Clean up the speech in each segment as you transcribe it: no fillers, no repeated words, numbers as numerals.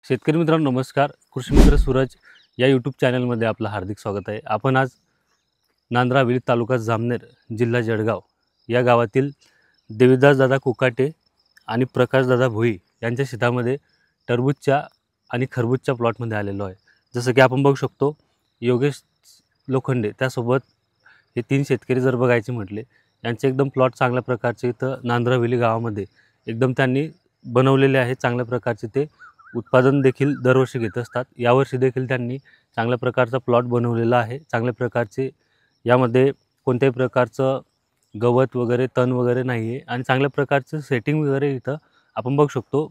शेतकरी मित्रांनो नमस्कार. कृषी मित्र सूरज या यूट्यूब चॅनलमध्ये आपलं हार्दिक स्वागत आहे. आपण आज नांद्रा हवेली तालुका जामनेर जिल्हा जळगाव या गावातील देवीदास दादा कुकाटे आणि प्रकाश दादा भोई यांच्या शेतामध्ये टरबूजच्या आणि खरबूजच्या प्लॉटमध्ये आलेलो आहे. जसं की आपण बघू शकतो योगेश लोखंडे त्यासोबत हे तीन शेतकरी जर बघायचे म्हटले यांचे एकदम प्लॉट चांगल्या प्रकारचे इथं नांद्रा हवेली गावामध्ये एकदम त्यांनी बनवलेले आहे. चांगल्या प्रकारचे ते उत्पादन देखील दरवर्षी घेत असतात. यावर्षी देखील त्यांनी चांगल्या प्रकारचा प्लॉट बनवलेला आहे. चांगल्या प्रकारचे यामध्ये कोणत्याही प्रकारचं गवत वगैरे तण वगैरे नाही आहे आणि चांगल्या प्रकारचं सेटिंग वगैरे इथं आपण बघू शकतो.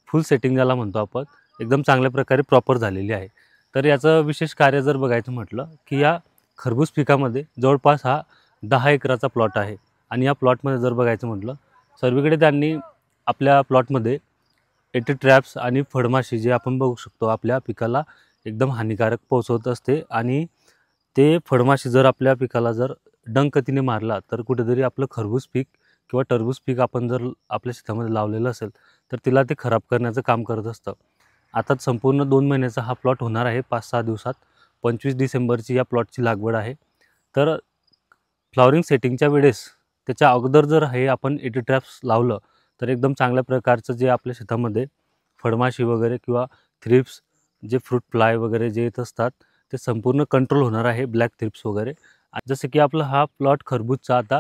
फुल सेटिंग ज्याला म्हणतो आपण एकदम चांगल्या प्रकारे प्रॉपर झालेली आहे. तर याचं विशेष कार्य जर बघायचं म्हटलं की या खरबूज पिकामध्ये जवळपास हा 10 एकराचा प्लॉट आहे आणि या प्लॉटमध्ये जर बघायचं म्हटलं सर्वीकडे त्यांनी आपल्या प्लॉटमध्ये एटी ट्रॅप्स आणि फळमाशी जे आपण बघू शकतो आपल्या पिकाला एकदम हानिकारक पोहोचवत असते आणि ते फळमाशी जर आपल्या पिकाला जर डंकतीने मारला तर कुठेतरी आपलं खरबूज पीक किंवा टरबूज पीक आपण जर आपल्या शेतामध्ये लावलेलं असेल तर तिला ते खराब करण्याचं काम करत असतं. आता संपूर्ण 2 महिन्याचा हा प्लॉट होणार आहे. 5-6 दिवसात 25 डिसेंबरची या प्लॉटची लागवड आहे. तर फ्लॉवरिंग सेटिंगच्या वेळेस त्याच्या अगोदर जर हे आपण एटी ट्रॅप्स लावलं तर एकदम चांगल्या प्रकारचं जे आपल्या शेतामध्ये फळमाशी वगैरे किंवा थ्रिप्स जे फ्रूट फ्लाय वगैरे जे येत असतात ते संपूर्ण कंट्रोल होणार आहे. ब्लॅक थ्रिप्स वगैरे जसं की आपला हा प्लॉट खरबूजचा आता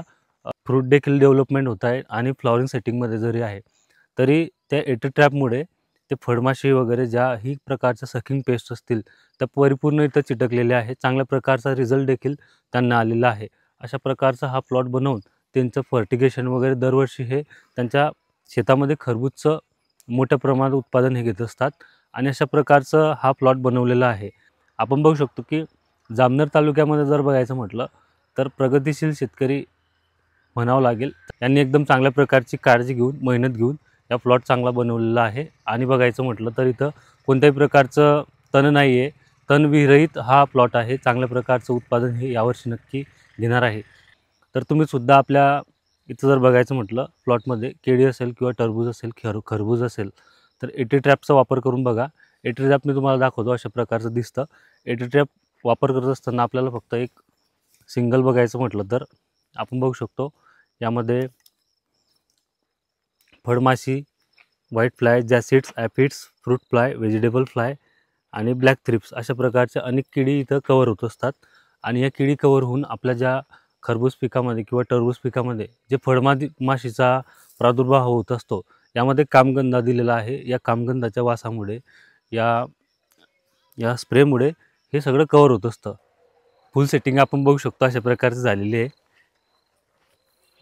फ्रूट देखील डेव्हलपमेंट होत आहे आणि फ्लॉवरिंग सेटिंगमध्ये जरी आहे तरी त्या एटी ट्रॅपमुळे ते फळमाशी वगैरे ज्याही प्रकारच्या सकिंग पेस्ट असतील त्या परिपूर्ण इथं चिटकलेल्या आहे. चांगल्या प्रकारचा रिझल्ट देखील त्यांना आलेला आहे. अशा प्रकारचा हा प्लॉट बनवून त्यांचं फर्टिगेशन वगैरे दरवर्षी हे त्यांच्या शेतामध्ये खरबूजचं मोठ्या प्रमाणात उत्पादन हे घेत असतात आणि अशा प्रकारचं हा प्लॉट बनवलेला आहे. आपण बघू शकतो की जामनेर तालुक्यामध्ये जर बघायचं म्हटलं तर प्रगतिशील शेतकरी म्हणावं लागेल. यांनी एकदम चांगल्या प्रकारची काळजी घेऊन मेहनत घेऊन या प्लॉट चांगला बनवलेला आहे आणि बघायचं म्हटलं तर इथं कोणत्याही प्रकारचं तण नाही आहे. तणविरहित हा प्लॉट आहे. चांगल्या प्रकारचं उत्पादन हे यावर्षी नक्की घेणार आहे. तर तुम्हीसुद्धा आपल्या इथं जर बघायचं म्हटलं प्लॉटमध्ये केळी असेल किंवा टरबूज असेल खरबूज असेल तर एटी ट्रॅपचा वापर करून बघा. एटी ट्रॅप मी तुम्हाला दाखवतो अशा प्रकारचं दिसतं. एटी ट्रॅप वापर करत असताना आपल्याला फक्त एक सिंगल बघायचं म्हटलं तर आपण बघू शकतो यामध्ये फळमाशी, white fly, jassids, aphids, fruit fly, vegetable fly आणि ब्लॅक थ्रिप्स अशा प्रकारच्या अनेक किडी इथं कवर होत असतात आणि या किडी कवर होऊन आपल्या ज्या खरबूज पिकामध्ये किंवा टरबूज पिकामध्ये जे माशीचा प्रादुर्भाव होत असतो यामध्ये कामगंधा दिलेला आहे. या कामगंधाच्या वासामुळे या स्प्रेमुळे हे सगळं कवर होत असतं. फुल सेटिंग आपण बघू शकतो अशा प्रकारचे झालेली आहे.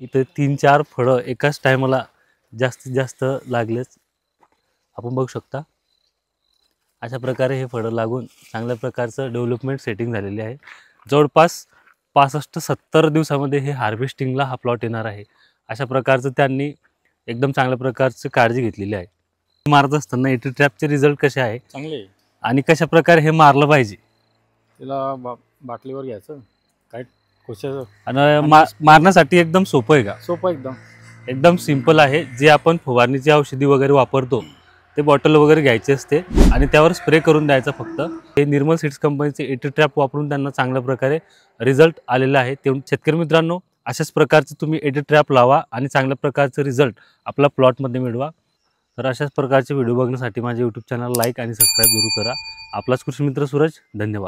इथे 3-4 फळं एकाच टायमाला जास्तीत जास्त लागलेच आपण बघू शकता. अशा प्रकारे हे फळं लागून चांगल्या प्रकारचं डेव्हलपमेंट सेटिंग झालेली आहे. जवळपास 65-70 दिवसामध्ये हे हार्वेस्टिंगला हा प्लॉट येणार आहे. अशा प्रकारचं त्यांनी एकदम चांगल्या प्रकारची काळजी घेतलेली आहे. मारत असताना एटी ट्रॅपचे रिझल्ट कसे आहे चांगले आणि कशा प्रकारे हे मारलं पाहिजे त्याला बाटलीवर घ्यायचं काय कोशाचं आणि मारण्यासाठी एकदम सोपं आहे का? सोपं एकदम सिंपल आहे. जे आपण फवारणीची औषधी वगैरे वापरतो ते बॉटल वगैरे घ्यायचे असते आणि त्यावर स्प्रे करून द्यायचा फक्त. हे निर्मल सीड्स कंपनीचे एटी ट्रॅप वापरून त्यांना चांगल्या प्रकारे रिझल्ट आलेला आहे. ते शेतकरी मित्रांनो अशाच प्रकारचे तुम्ही एटी ट्रॅप लावा आणि चांगल्या प्रकारचं रिझल्ट आपल्या प्लॉटमध्ये मिळवा. तर अशाच प्रकारचे व्हिडिओ बघण्यासाठी माझे यूट्यूब चॅनल लाईक आणि सबस्क्राईब जरूर करा. आपलाच कृषी मित्र सूरज. धन्यवाद.